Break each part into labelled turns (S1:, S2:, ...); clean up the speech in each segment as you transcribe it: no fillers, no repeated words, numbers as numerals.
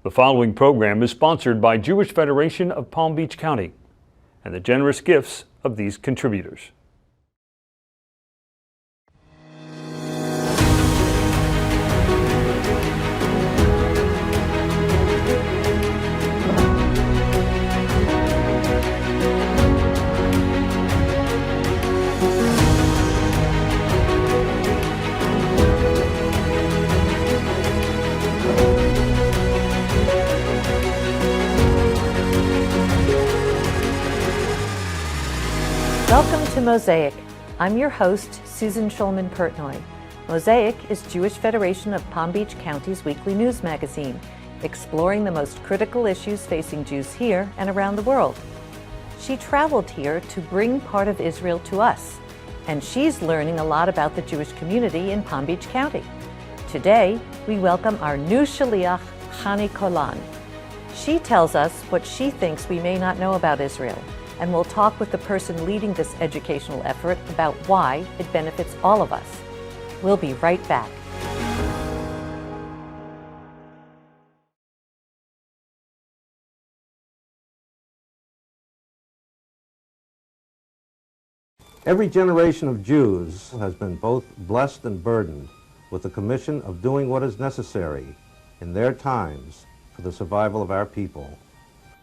S1: The following program is sponsored by Jewish Federation of Palm Beach County and the generous gifts of these contributors.
S2: Welcome to Mosaic. I'm your host, Susan Shulman Pertnoy. Mosaic is Jewish Federation of Palm Beach County's weekly news magazine, exploring the most critical issues facing Jews here and around the world. She traveled here to bring part of Israel to us, and she's learning a lot about the Jewish community in Palm Beach County. Today, we welcome our new Shliach, Chani Kolan. She tells us what she thinks we may not know about Israel, and we'll talk with the person leading this educational effort about why it benefits all of us. We'll be right back.
S3: Every generation of Jews has been both blessed and burdened with the commission of doing what is necessary in their times for the survival of our people.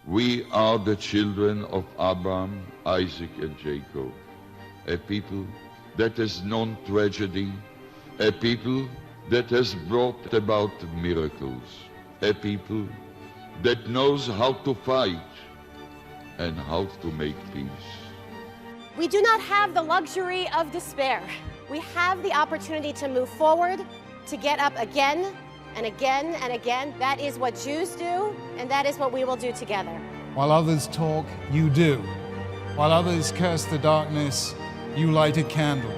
S4: We are the children of Abraham, Isaac, and Jacob, a people that has known tragedy, a people that has brought about miracles, a people that knows how to fight and how to make peace.
S5: We do not have the luxury of despair. We have the opportunity to move forward, to get up again and again and again. That is what Jews do, and that is what we will do together.
S6: While others talk, you do. While others curse the darkness, you light a candle.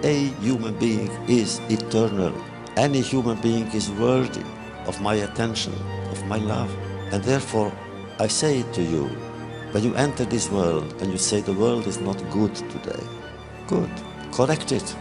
S7: A human being is eternal. Any human being is worthy of my attention, of my love. And therefore, I say it to you, when you enter this world and you say the world is not good today, good, correct it.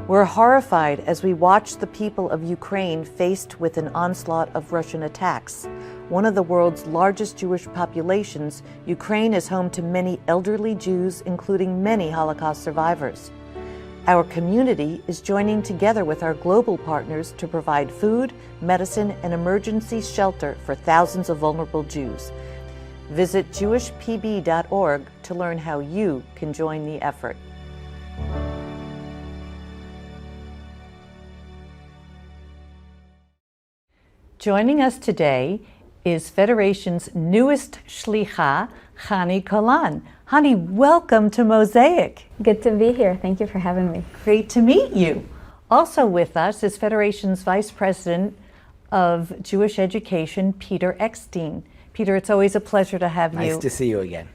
S2: We're horrified as we watch the people of Ukraine faced with an onslaught of Russian attacks. One of the world's largest Jewish populations, Ukraine is home to many elderly Jews, including many Holocaust survivors. Our community is joining together with our global partners to provide food, medicine, and emergency shelter for thousands of vulnerable Jews. Visit jewishpb.org to learn how you can join the effort. Joining us today is Federation's newest Shlicha, Chani Kolan. Chani, welcome to Mosaic.
S8: Good to be here. Thank you for having me.
S2: Great to meet you. Also with us is Federation's Vice President of Jewish Education, Peter Eckstein. Peter, it's always a pleasure to have you.
S9: Nice to see you again.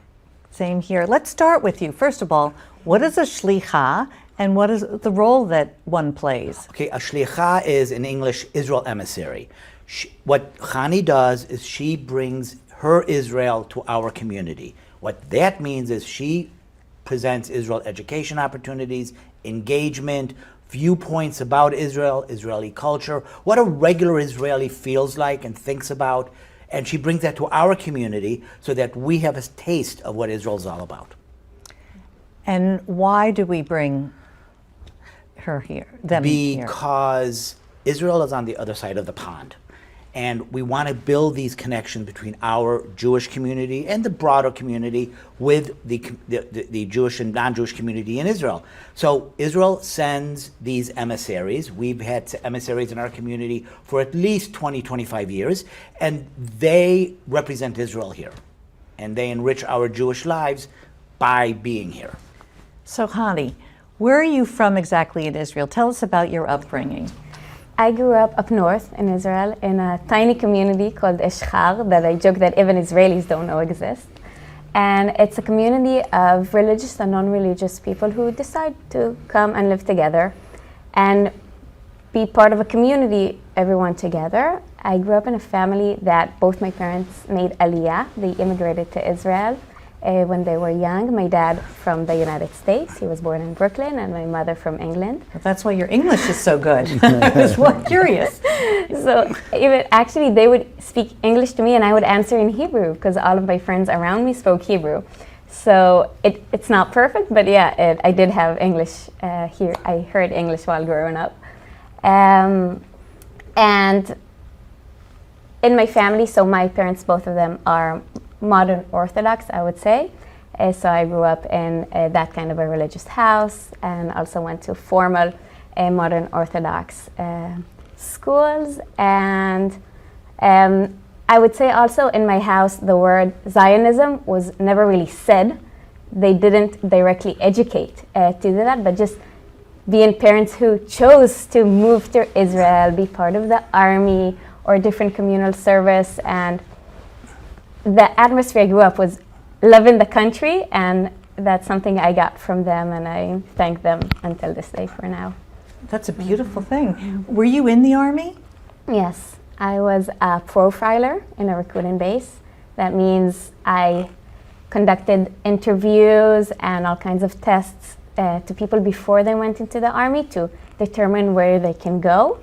S2: Same here. Let's start with you. First of all, what is a Shlicha and what is the role that one plays?
S9: Okay, a Shlicha is in English Israel emissary. What Chani does is she brings her Israel to our community. What that means is she presents Israel education opportunities, engagement, viewpoints about Israel, Israeli culture, what a regular Israeli feels like and thinks about, and she brings that to our community so that we have a taste of what Israel's all about.
S2: And why do we bring her here, them here?
S9: Because Israel is on the other side of the pond. And we want to build these connections between our Jewish community and the broader community with the Jewish and non-Jewish community in Israel. So Israel sends these emissaries. We've had emissaries in our community for at least 20, 25 years, and they represent Israel here. and they enrich our Jewish lives by being here.
S2: So, Chani, where are you from exactly in Israel? Tell us about your upbringing.
S8: I grew up north in Israel in a tiny community called Eshchar that I joke that even Israelis don't know exists. And it's a community of religious and non-religious people who decide to come and live together and be part of a community, everyone together. I grew up in a family that both my parents made Aliyah. They immigrated to Israel when they were young. My dad from the United States. He was born in Brooklyn, and my mother from England.
S2: Well, that's why your English is so good. I was curious.
S8: So even actually, they would speak English to me, and I would answer in Hebrew because all of my friends around me spoke Hebrew. So it's not perfect, but yeah, I did have English here. I heard English while growing up. And in my family, so my parents, both of them are modern Orthodox, I would say. So I grew up in that kind of a religious house and also went to formal modern Orthodox schools. And I would say also in my house, the word Zionism was never really said. They didn't directly educate to do that, but just being parents who chose to move to Israel, be part of the army or different communal service. And the atmosphere I grew up was loving the country, and that's something I got from them, and I thank them until this day for now.
S2: That's a beautiful thing. Were you in the Army?
S8: Yes, I was a profiler in a recruiting base. That means I conducted interviews and all kinds of tests to people before they went into the Army to determine where they can go.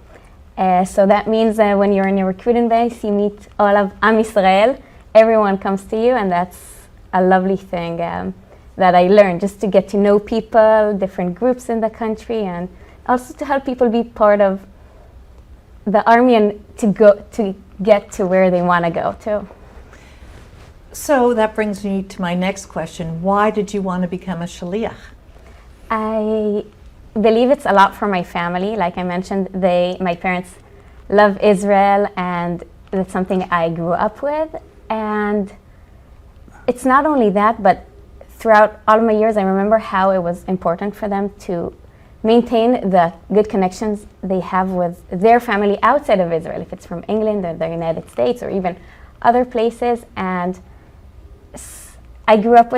S8: So that means that when you're in a recruiting base, you meet all of Am Yisrael. Everyone comes to you, and that's a lovely thing that I learned, just to get to know people, different groups in the country, and also to help people be part of the army and to get to where they want to go to.
S2: So that brings me to my next question. Why did you want to become a shliach?
S8: I believe it's a lot for my family. Like I mentioned, my parents love Israel, and that's something I grew up with. And it's not only that, but throughout all of my years, I remember how it was important for them to maintain the good connections they have with their family outside of Israel, if it's from England or the United States or even other places. And I grew up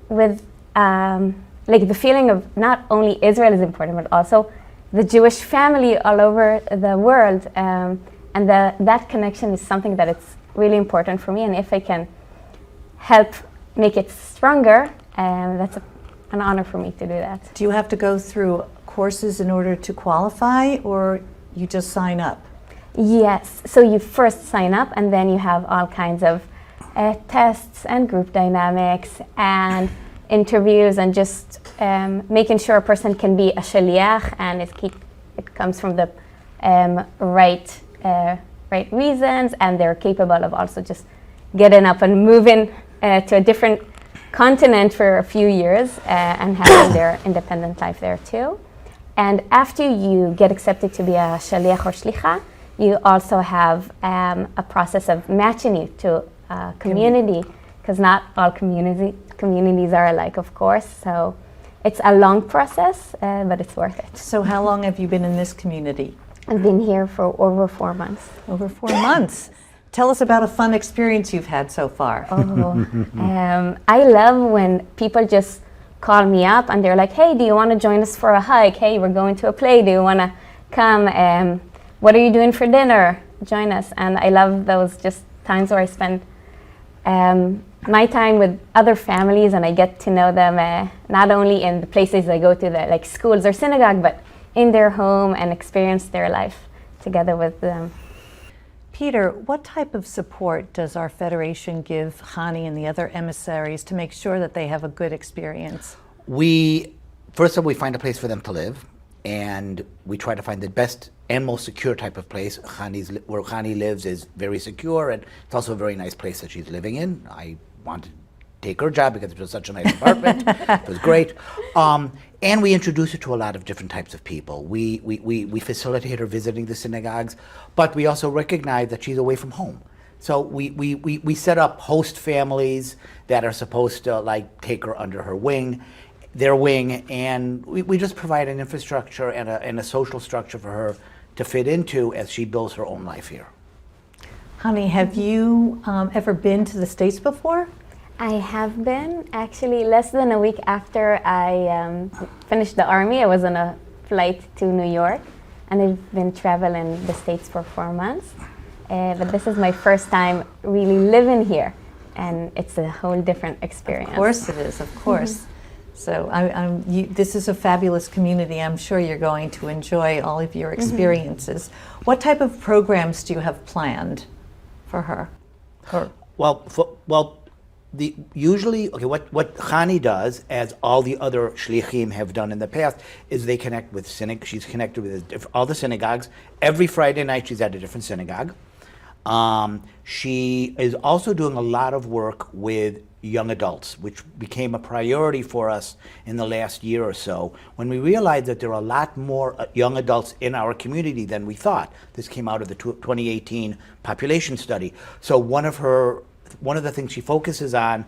S8: with like the feeling of not only Israel is important, but also the Jewish family all over the world. And that connection is something that it's really important for me. And if I can help make it stronger, that's an honor for me to do that.
S2: Do you have to go through courses in order to qualify, or you just sign up?
S8: Yes, so you first sign up, and then you have all kinds of tests and group dynamics and interviews, and just making sure a person can be a shliach, and it comes from the right reasons, and they're capable of also just getting up and moving to a different continent for a few years and having their independent life there too. And after you get accepted to be a shaliach or shlicha, you also have a process of matching you to a community, because not all communities are alike, of course. So it's a long process, but it's worth it.
S2: So how long have you been in this community?
S8: I've been here for over 4 months.
S2: Over 4 months. Tell us about a fun experience you've had so far.
S8: I love when people just call me up and they're like, hey, do you want to join us for a hike? Hey, we're going to a play. Do you want to come? What are you doing for dinner? Join us. And I love those just times where I spend my time with other families, and I get to know them not only in the places I go to, like schools or synagogue, but in their home, and experience their life together with them.
S2: Peter, what type of support does our Federation give Chani and the other emissaries to make sure that they have a good experience?
S9: First of all, we find a place for them to live, and we try to find the best and most secure type of place. Where Chani lives is very secure, and it's also a very nice place that she's living in. I want to take her job because it was such a nice apartment. It was great. And we introduce her to a lot of different types of people. We facilitate her visiting the synagogues, but we also recognize that she's away from home. So we set up host families that are supposed to like take her under their wing, and we just provide an infrastructure and a social structure for her to fit into as she builds her own life here.
S2: Chani, have you ever been to the States before?
S8: I have been. Actually, less than a week after I finished the Army, I was on a flight to New York, and I've been traveling the States for 4 months. But this is my first time really living here, and it's a whole different experience.
S2: Of course it is, of course. So this is a fabulous community. I'm sure you're going to enjoy all of your experiences. What type of programs do you have planned for her?
S9: Usually, what Chani does, as all the other shlichim have done in the past, is they connect with she's connected with all the synagogues. Every Friday night she's at a different synagogue. She is also doing a lot of work with young adults, which became a priority for us in the last year or so, when we realized that there are a lot more young adults in our community than we thought. This came out of the 2018 population study. So one of the things she focuses on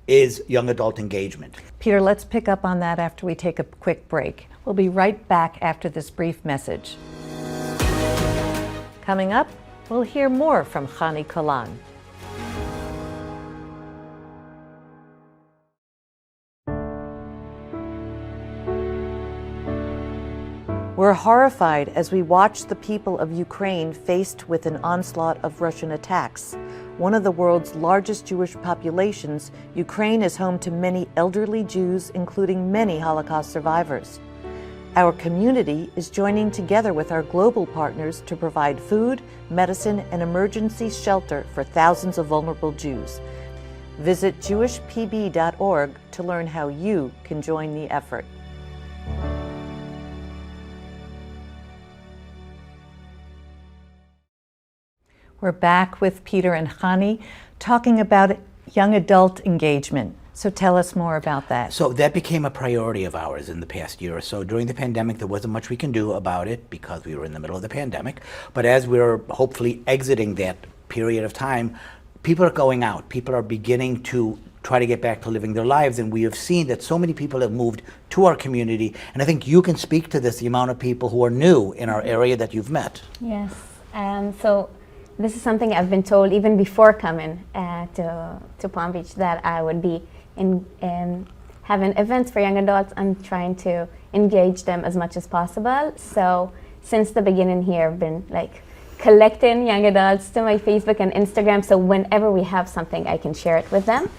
S9: is young adult engagement.
S2: Peter, let's pick up on that after we take a quick break. We'll be right back after this brief message. Coming up, we'll hear more from Chani Kolan. We're horrified as we watch the people of Ukraine faced with an onslaught of Russian attacks. One of the world's largest Jewish populations, Ukraine is home to many elderly Jews, including many Holocaust survivors. Our community is joining together with our global partners to provide food, medicine, and emergency shelter for thousands of vulnerable Jews. Visit jewishpb.org to learn how you can join the effort. We're back with Peter and Chani talking about young adult engagement. So tell us more about that.
S9: So that became a priority of ours in the past year or so. During the pandemic, there wasn't much we can do about it because we were in the middle of the pandemic. But as we're hopefully exiting that period of time, people are going out. People are beginning to try to get back to living their lives, and we have seen that so many people have moved to our community. And I think you can speak to this, the amount of people who are new in our area that you've met.
S8: Yes, so this is something I've been told even before coming to Palm Beach, that I would be having events for young adults. I'm trying to engage them as much as possible. So since the beginning here, I've been collecting young adults to my Facebook and Instagram, so whenever we have something, I can share it with them.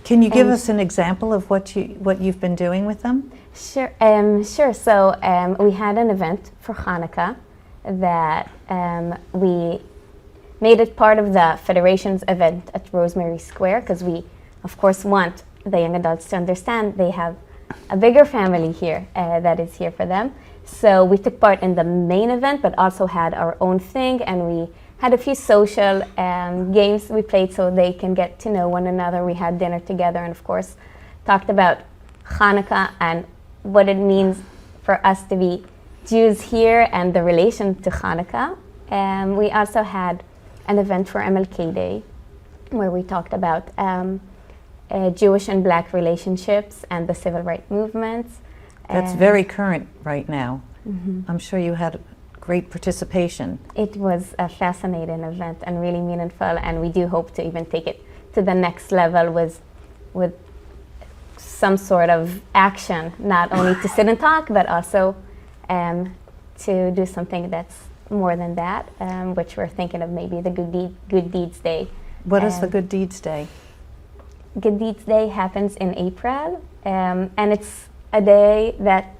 S2: Can you give us an example of what you've been doing with them?
S8: Sure. Sure. So we had an event for Hanukkah that we made it part of the Federation's event at Rosemary Square, because we, of course, want the young adults to understand they have a bigger family here that is here for them. So we took part in the main event, but also had our own thing, and we had a few social games we played so they can get to know one another. We had dinner together, and of course talked about Hanukkah and what it means for us to be Jews here and the relation to Hanukkah. We also had an event for MLK Day where we talked about Jewish and Black relationships and the civil rights movements.
S2: That's very current right now. Mm-hmm. I'm sure you had great participation.
S8: It was a fascinating event and really meaningful, and we do hope to even take it to the next level with some sort of action, not only to sit and talk, but also to do something that's more than that, which we're thinking of maybe the Good Deeds Day.
S2: What is the Good Deeds Day?
S8: Good Deeds Day happens in April, and it's a day that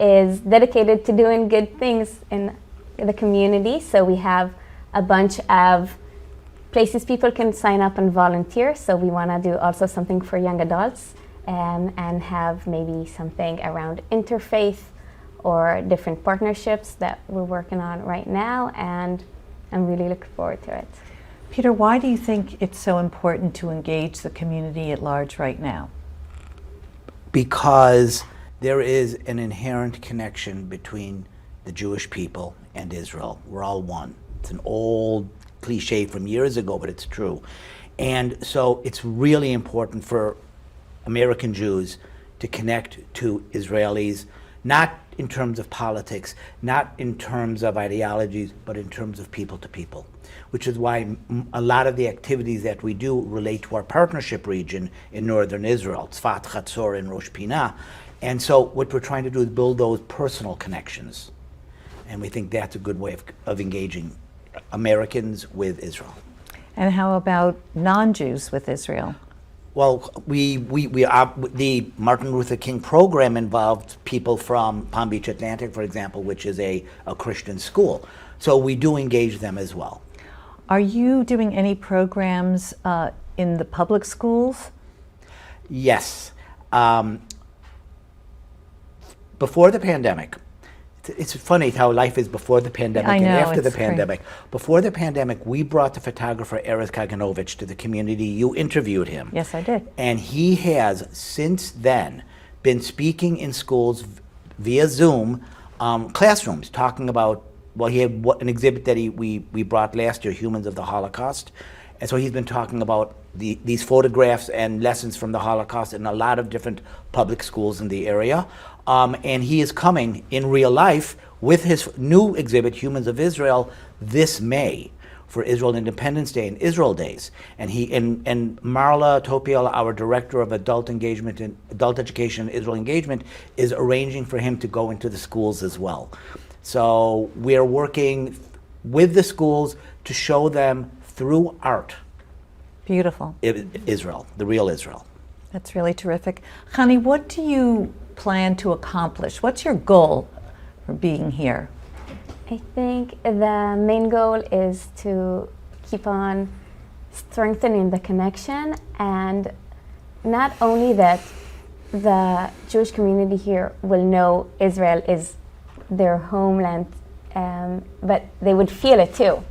S8: is dedicated to doing good things in the community. So we have a bunch of places people can sign up and volunteer. So we want to do also something for young adults and have maybe something around interfaith or different partnerships that we're working on right now, and I'm really looking forward to it.
S2: Peter, why do you think it's so important to engage the community at large right now?
S9: Because there is an inherent connection between the Jewish people and Israel. We're all one. It's an old cliche from years ago, but it's true. And so it's really important for American Jews to connect to Israelis, not in terms of politics, not in terms of ideologies, but in terms of people to people, which is why a lot of the activities that we do relate to our partnership region in northern Israel, Tzfat, Chatzor, and Rosh Pinah. And so what we're trying to do is build those personal connections. And we think that's a good way of engaging Americans with Israel.
S2: And how about non-Jews with Israel?
S9: Well, the Martin Luther King program involved people from Palm Beach Atlantic, for example, which is a Christian school. So we do engage them as well.
S2: Are you doing any programs in the public schools?
S9: Yes. Before the pandemic, it's funny how life is before the pandemic and after the pandemic. Before the pandemic, we brought the photographer Erez Kaganovich to the community. You interviewed him.
S2: Yes, I did.
S9: And he has, since then, been speaking in schools via Zoom, classrooms, talking about, well, he had an exhibit that we brought last year, Humans of the Holocaust. And so he's been talking about these photographs and lessons from the Holocaust in a lot of different public schools in the area. And he is coming in real life with his new exhibit, Humans of Israel, this May for Israel Independence Day and Israel Days. And and Marla Topiel, our director of adult engagement and adult education and Israel engagement, is arranging for him to go into the schools as well. So we're working with the schools to show them through art.
S2: Beautiful.
S9: Israel, the real Israel.
S2: That's really terrific. Chani, what do you plan to accomplish? What's your goal for being here?
S8: I think the main goal is to keep on strengthening the connection, and not only that the Jewish community here will know Israel is their homeland, but they would feel it too,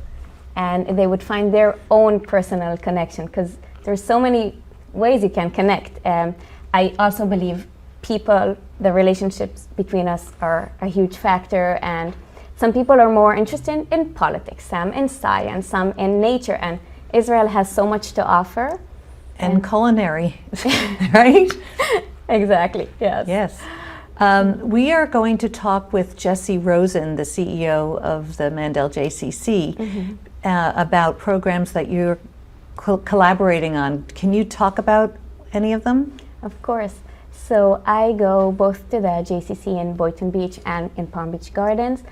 S8: and they would find their own personal connection, because there's so many ways you can connect. I also believe people, the relationships between us are a huge factor, and some people are more interested in politics, some in science, some in nature, and Israel has so much to offer.
S2: And culinary, right?
S8: Exactly, yes.
S2: Yes. We are going to talk with Jesse Rosen, the CEO of the Mandel JCC, about programs that you're collaborating on. Can you talk about any of them?
S8: Of course. So I go both to the JCC in Boynton Beach and in Palm Beach Gardens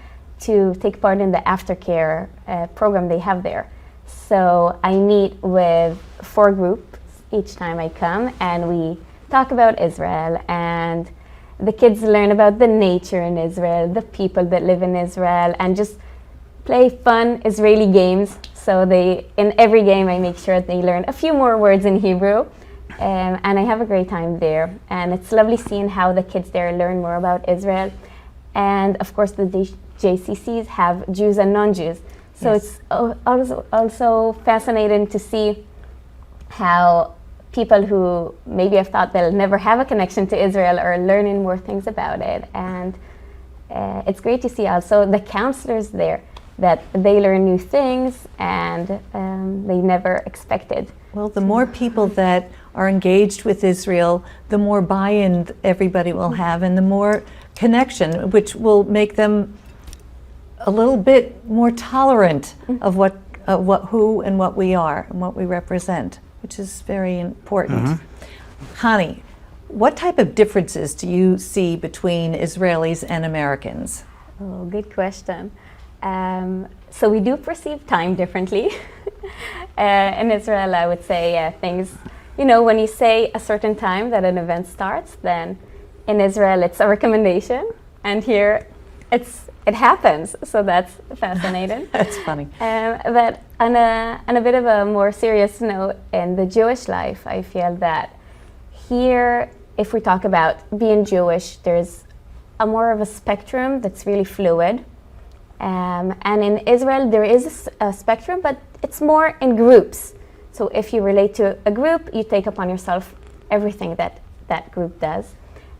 S8: to take part in the aftercare program they have there. So I meet with 4 groups each time I come, and we talk about Israel, and the kids learn about the nature in Israel, the people that live in Israel, and just play fun Israeli games. So in every game I make sure they learn a few more words in Hebrew. And I have a great time there. And it's lovely seeing how the kids there learn more about Israel. And of course the JCCs have Jews and non-Jews. So yes. It's also fascinating to see how people who maybe have thought they'll never have a connection to Israel are learning more things about it. And it's great to see also the counselors there, that they learn new things and they never expected.
S2: Well, the more people that are engaged with Israel, the more buy-in everybody will have, and the more connection, which will make them a little bit more tolerant of who and what we are and what we represent, which is very important. Chani, what type of differences do you see between Israelis and Americans?
S8: Oh, good question. So we do perceive time differently. In Israel, I would say things, when you say a certain time that an event starts, then in Israel it's a recommendation, and here it happens. So that's fascinating.
S2: That's funny.
S8: But on a bit of a more serious note, in the Jewish life, I feel that here, if we talk about being Jewish, there's a more of a spectrum that's really fluid. And in Israel, there is a spectrum, but it's more in groups. So if you relate to a group, you take upon yourself everything that that group does.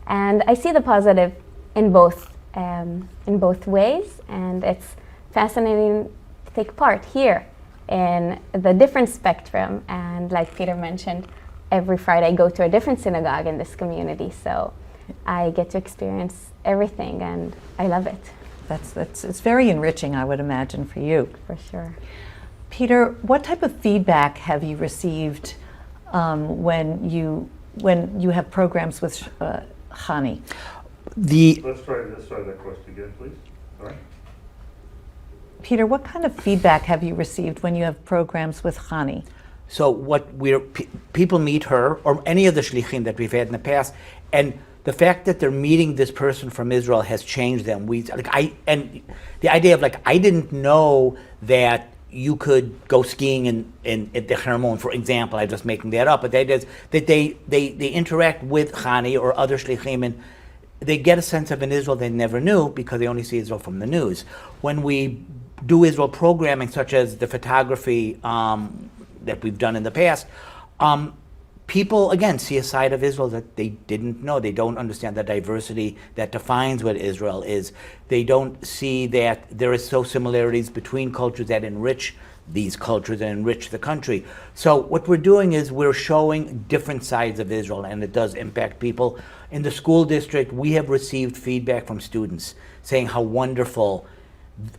S8: And I see the positive in both ways, and it's fascinating to take part here. in the different spectrum. And like Peter mentioned, every Friday I go to a different synagogue in this community. So I get to experience everything and I love it.
S2: It's very enriching, I would imagine, for you.
S8: For sure.
S2: Peter, what type of feedback have you received when you have programs with Chani?
S1: Let's try that question again, please. All right.
S2: Peter, what kind of feedback have you received when you have programs with Chani?
S9: So people meet her or any of the shlichim that we've had in the past, and the fact that they're meeting this person from Israel has changed them. And the idea of I didn't know that you could go skiing at the Hermon, for example. I'm just making that up, but that is that they interact with Chani or other shlichim, and they get a sense of an Israel they never knew because they only see Israel from the news. When we do Israel programming, such as the photography that we've done in the past, people, again, see a side of Israel that they didn't know. They don't understand the diversity that defines what Israel is. They don't see that there is so similarities between cultures that enrich these cultures and enrich the country. So what we're doing is we're showing different sides of Israel, and it does impact people. In the school district, we have received feedback from students saying how wonderful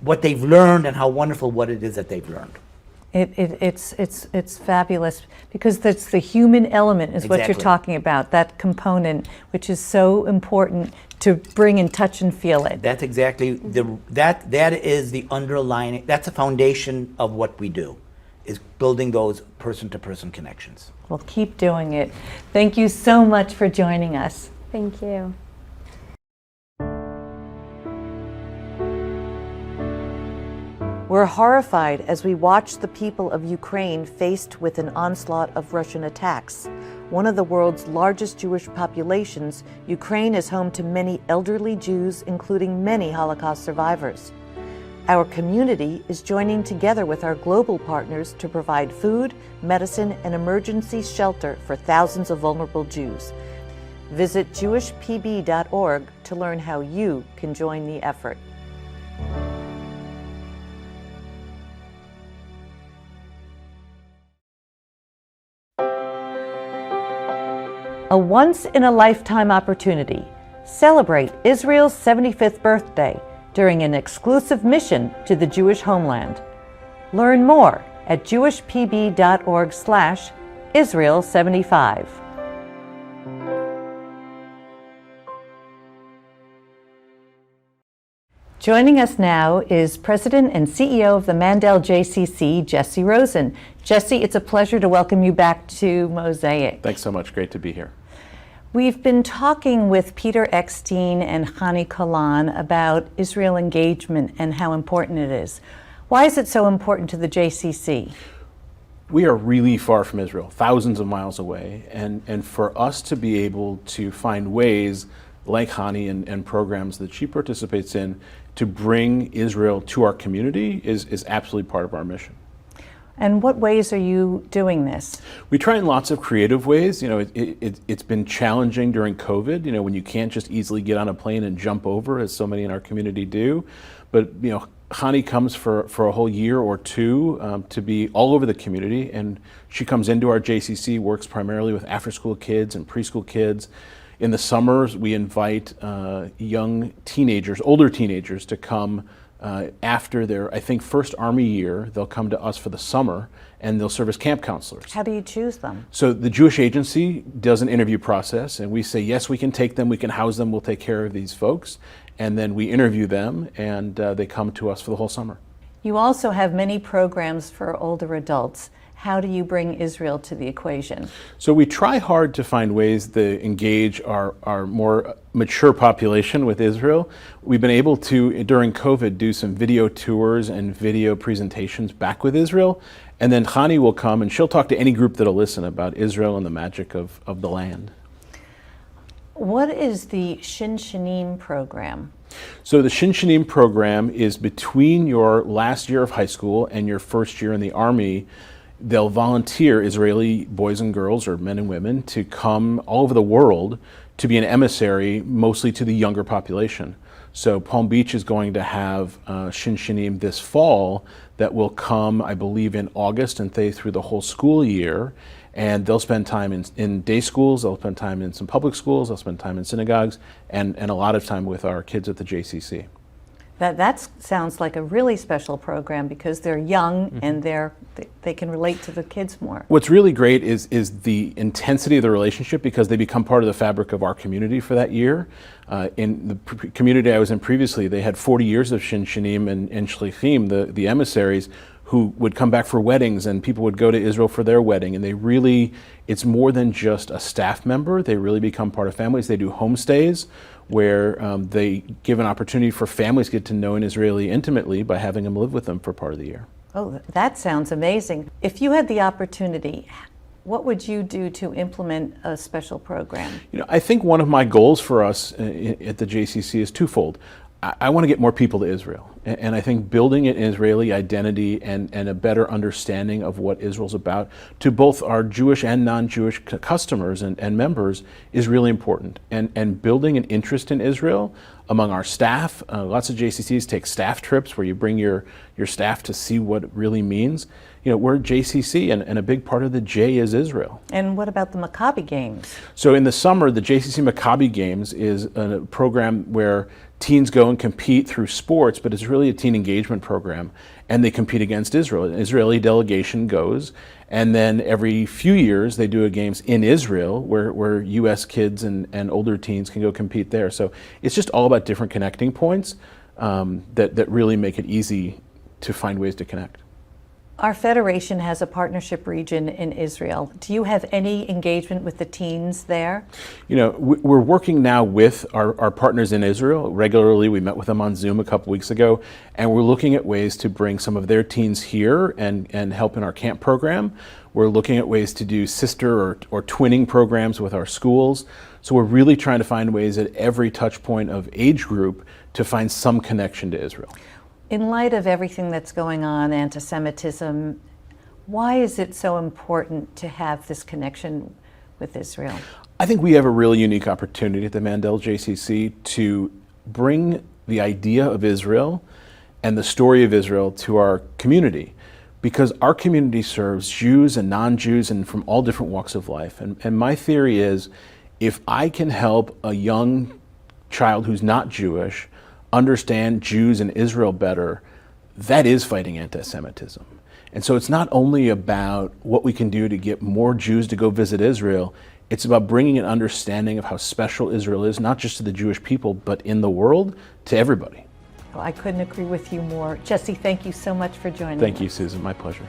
S9: what they've learned and how wonderful what it is that they've learned.
S2: It's fabulous because that's the human element is what you're
S9: Exactly.
S2: talking about, that component which is so important to bring and touch and feel it.
S9: That's exactly that is the underlying, that's the foundation of what we do, is building those person-to-person connections.
S2: Well, keep doing it. Thank you so much for joining us.
S8: Thank you.
S2: We're horrified as we watch the people of Ukraine faced with an onslaught of Russian attacks. One of the world's largest Jewish populations, Ukraine is home to many elderly Jews, including many Holocaust survivors. Our community is joining together with our global partners to provide food, medicine, and emergency shelter for thousands of vulnerable Jews. Visit jewishpb.org to learn how you can join the effort. A once-in-a-lifetime opportunity. Celebrate Israel's 75th birthday during an exclusive mission to the Jewish homeland. Learn more at jewishpb.org/Israel75. Joining us now is President and CEO of the Mandel JCC, Jesse Rosen. Jesse, it's a pleasure to welcome you back to Mosaic.
S10: Thanks so much. Great to be here.
S2: We've been talking with Peter Eckstein and Chani Kolan about Israel engagement and how important it is. Why is it so important to the JCC?
S10: We are really far from Israel, thousands of miles away, and for us to be able to find ways like Chani and programs that she participates in to bring Israel to our community is absolutely part of our mission.
S2: And what ways are you doing this?
S10: We try in lots of creative ways. You know, it's been challenging during COVID, you know, when you can't just easily get on a plane and jump over, as so many in our community do. But, you know, Chani comes for a whole year or two to be all over the community, and she comes into our JCC, works primarily with after-school kids and preschool kids. In the summers, we invite young teenagers, older teenagers, to come after their, I think, first Army year. They'll come to us for the summer, and they'll serve as camp counselors.
S2: How do you choose them?
S10: So the Jewish Agency does an interview process, and we say, yes, we can take them, we can house them, we'll take care of these folks. And then we interview them, and they come to us for the whole summer.
S2: You also have many programs for older adults. How do you bring Israel to the equation?
S10: So we try hard to find ways to engage our more mature population with Israel. We've been able to, during COVID, do some video tours and video presentations back with Israel. And then Chani will come and she'll talk to any group that'll listen about Israel and the magic of the land.
S2: What is the Shin Shanim program?
S10: So the Shin Shanim program is between your last year of high school and your first year in the Army. They'll volunteer Israeli boys and girls, or men and women, to come all over the world to be an emissary, mostly to the younger population. So Palm Beach is going to have Shinshinim this fall that will come, I believe, in August and through the whole school year. And they'll spend time in day schools, they'll spend time in some public schools, they'll spend time in synagogues, and a lot of time with our kids at the JCC.
S2: That sounds like a really special program because they're young and they can relate to the kids more.
S10: What's really great is the intensity of the relationship because they become part of the fabric of our community for that year. In the community I was in previously, they had 40 years of Shinshinim and Shlichim, the emissaries, who would come back for weddings, and people would go to Israel for their wedding, and it's more than just a staff member. They really become part of families. They do homestays where they give an opportunity for families to get to know an Israeli intimately by having them live with them for part of the year.
S2: Oh, that sounds amazing. If you had the opportunity, what would you do to implement a special program?
S10: I think one of my goals for us at the JCC is twofold. I want to get more people to Israel. And I think building an Israeli identity and a better understanding of what Israel's about to both our Jewish and non-Jewish customers and members is really important. And building an interest in Israel among our staff. Lots of JCCs take staff trips where you bring your staff to see what it really means. We're JCC, and a big part of the J is Israel.
S2: And what about the Maccabi Games?
S10: So in the summer, the JCC Maccabi Games is a program where teens go and compete through sports, but it's really a teen engagement program, and they compete against Israel. An Israeli delegation goes, and then every few years they do a games in Israel where U.S. kids and older teens can go compete there. So it's just all about different connecting points that really make it easy to find ways to connect.
S2: Our federation has a partnership region in Israel. Do you have any engagement with the teens there?
S10: We're working now with our partners in Israel regularly. We met with them on Zoom a couple weeks ago, and we're looking at ways to bring some of their teens here and help in our camp program. We're looking at ways to do sister or twinning programs with our schools. So we're really trying to find ways at every touch point of age group to find some connection to Israel.
S2: In light of everything that's going on, anti-Semitism, why is it so important to have this connection with Israel?
S10: I think we have a really unique opportunity at the Mandel JCC to bring the idea of Israel and the story of Israel to our community, because our community serves Jews and non-Jews and from all different walks of life. And my theory is, if I can help a young child who's not Jewish understand Jews and Israel better, that is fighting anti-Semitism. And so it's not only about what we can do to get more Jews to go visit Israel, it's about bringing an understanding of how special Israel is, not just to the Jewish people, but in the world, to everybody.
S2: Well, I couldn't agree with you more. Jesse, thank you so much for joining
S10: Thank
S2: us.
S10: you, Susan. My pleasure.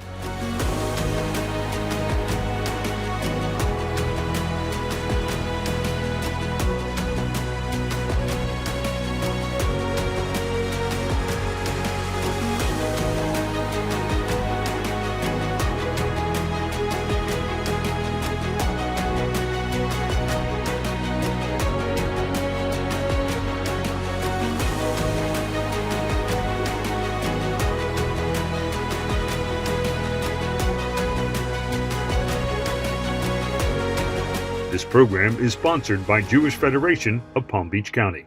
S1: This program is sponsored by Jewish Federation of Palm Beach County.